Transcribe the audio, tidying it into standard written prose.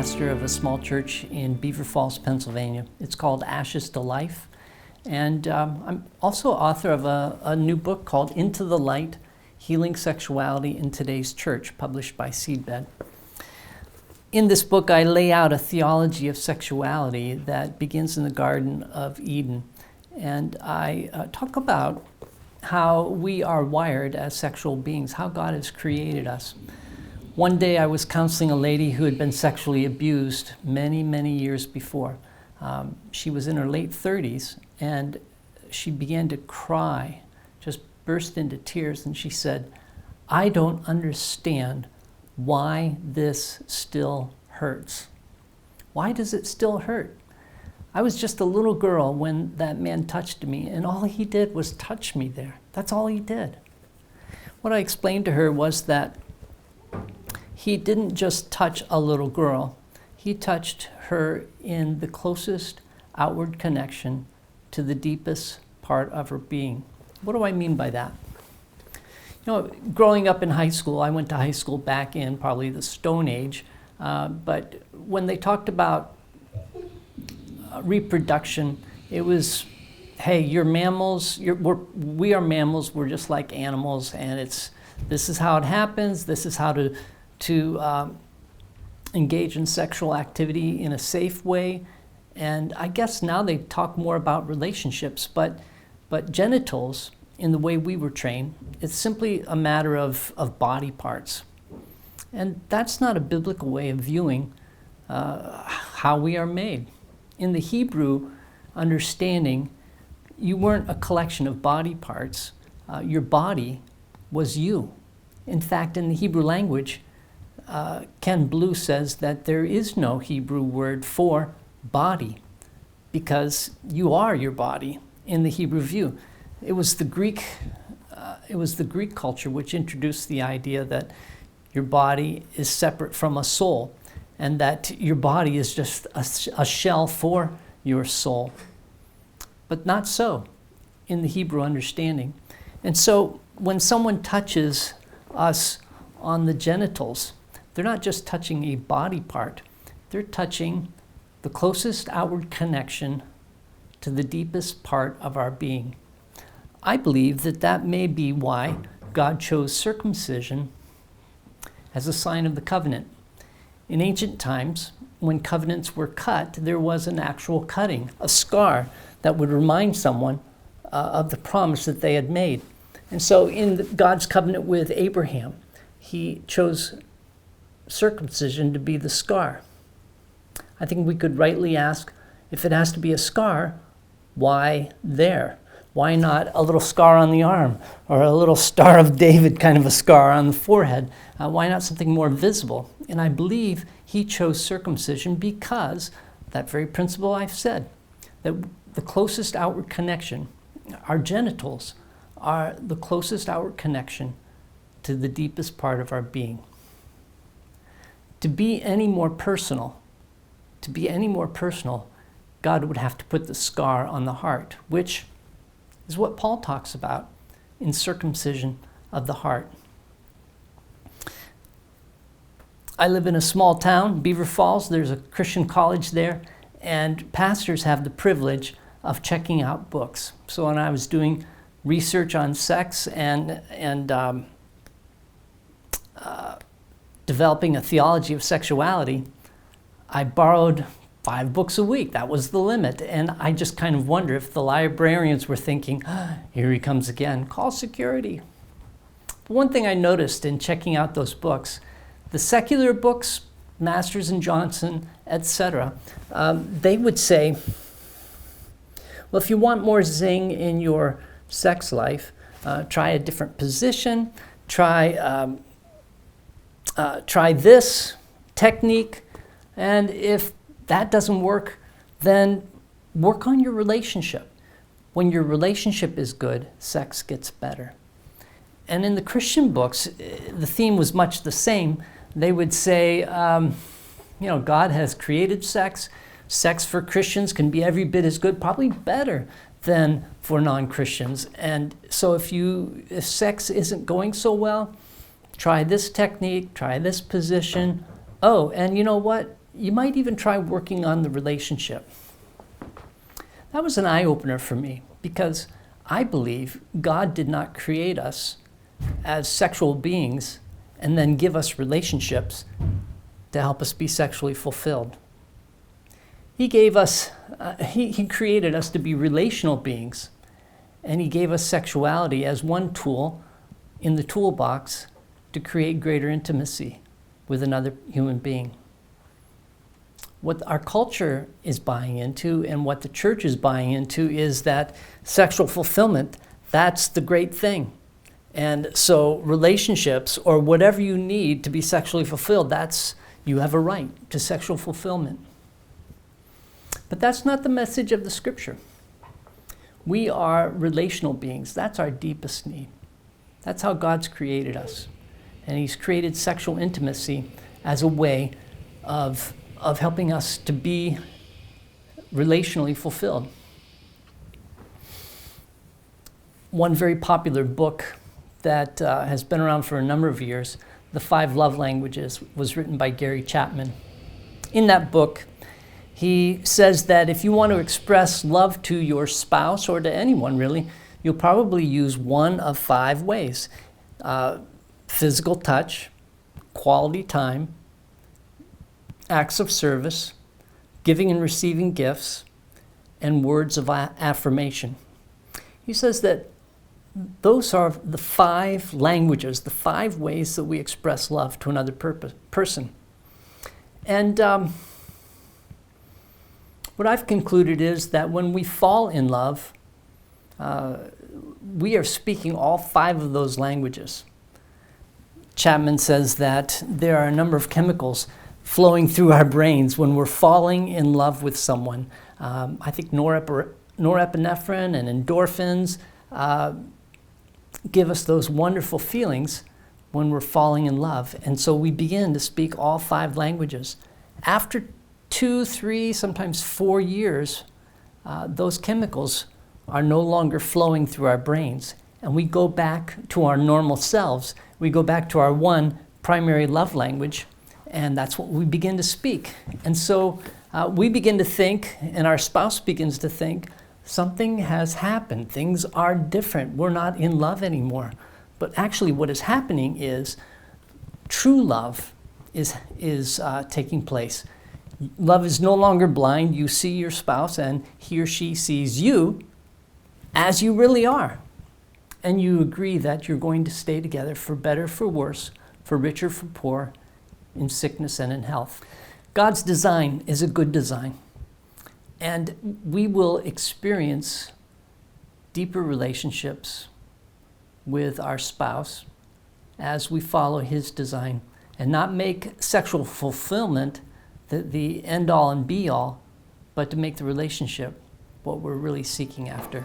pastor of a small church in Beaver Falls, Pennsylvania. It's called Ashes to Life. And I'm also author of a new book called Into the Light, Healing Sexuality in Today's Church, published by Seedbed. In this book, I lay out a theology of sexuality that begins in the Garden of Eden. And I talk about how we are wired as sexual beings, how God has created us. One day I was counseling a lady who had been sexually abused many, many years before. She was in her late 30s, and she began to cry, just burst into tears, and she said, "I don't understand why this still hurts. Why does it still hurt? I was just a little girl when that man touched me, and all he did was touch me there. That's all he did." What I explained to her was that he didn't just touch a little girl. He touched her in the closest outward connection to the deepest part of her being. What do I mean by that? You know, growing up in high school, I went to high school back in probably the Stone Age, but when they talked about reproduction, it was, hey, you're mammals, we are mammals, we're just like animals, and this is how it happens, this is how to engage in sexual activity in a safe way. And I guess now they talk more about relationships, but genitals, in the way we were trained, it's simply a matter of body parts. And that's not a biblical way of viewing how we are made. In the Hebrew understanding, you weren't a collection of body parts. Your body was you. In fact, in the Hebrew language, Ken Blue says that there is no Hebrew word for body because you are your body in the Hebrew view. It was the Greek culture which introduced the idea that your body is separate from a soul and that your body is just a shell for your soul. But not so in the Hebrew understanding. And so when someone touches us on the genitals, they're not just touching a body part, they're touching the closest outward connection to the deepest part of our being. I believe that may be why God chose circumcision as a sign of the covenant. In ancient times, when covenants were cut, there was an actual cutting, a scar that would remind someone of the promise that they had made. And so in God's covenant with Abraham, he chose circumcision to be the scar. I think we could rightly ask, if it has to be a scar, why there? Why not a little scar on the arm or a little Star of David kind of a scar on the forehead? Why not something more visible? And I believe he chose circumcision because that very principle I've said, that the closest outward connection, our genitals, are the closest outward connection to the deepest part of our being. To be any more personal, God would have to put the scar on the heart, which is what Paul talks about in circumcision of the heart. I live in a small town, Beaver Falls. There's a Christian college there, and pastors have the privilege of checking out books. So when I was doing research on sex and developing a theology of sexuality, I borrowed 5 books a week. That was the limit. And I just kind of wonder if the librarians were thinking, here he comes again, call security. But one thing I noticed in checking out those books, the secular books, Masters and Johnson, etc., they would say, well, if you want more zing in your sex life, try a different position, try this technique, and if that doesn't work, then work on your relationship. When your relationship is good, sex gets better. And in the Christian books, the theme was much the same. They would say, God has created sex. Sex for Christians can be every bit as good, probably better than for non-Christians. And so if sex isn't going so well, try this technique, try this position. Oh, and you know what? you might even try working on the relationship. That was an eye-opener for me because I believe God did not create us as sexual beings and then give us relationships to help us be sexually fulfilled. He gave us, he created us to be relational beings, and he gave us sexuality as one tool in the toolbox to create greater intimacy with another human being. What our culture is buying into and what the church is buying into is that sexual fulfillment, that's the great thing. And so relationships or whatever you need to be sexually fulfilled, you have a right to sexual fulfillment. But that's not the message of the scripture. We are relational beings. That's our deepest need. That's how God's created us. And he's created sexual intimacy as a way of helping us to be relationally fulfilled. One very popular book that has been around for a number of years, The 5 Love Languages, was written by Gary Chapman. In that book, he says that if you want to express love to your spouse or to anyone really, you'll probably use one of 5 ways. Physical touch, quality time, acts of service, giving and receiving gifts, and words of affirmation. He says that those are the 5 languages, the 5 ways that we express love to another person. And what I've concluded is that when we fall in love, we are speaking all 5 of those languages. Chapman says that there are a number of chemicals flowing through our brains when we're falling in love with someone. I think norepinephrine and endorphins give us those wonderful feelings when we're falling in love. And so we begin to speak all 5 languages. After 2, 3, sometimes 4 years, those chemicals are no longer flowing through our brains. And we go back to our normal selves. We go back to our one primary love language, and that's what we begin to speak. And so we begin to think, and our spouse begins to think, something has happened. Things are different. We're not in love anymore. But actually what is happening is true love is taking place. Love is no longer blind. You see your spouse and he or she sees you as you really are. And you agree that you're going to stay together for better, for worse, for richer, for poor, in sickness and in health. God's design is a good design. And we will experience deeper relationships with our spouse as we follow his design and not make sexual fulfillment the end all and be all, but to make the relationship what we're really seeking after.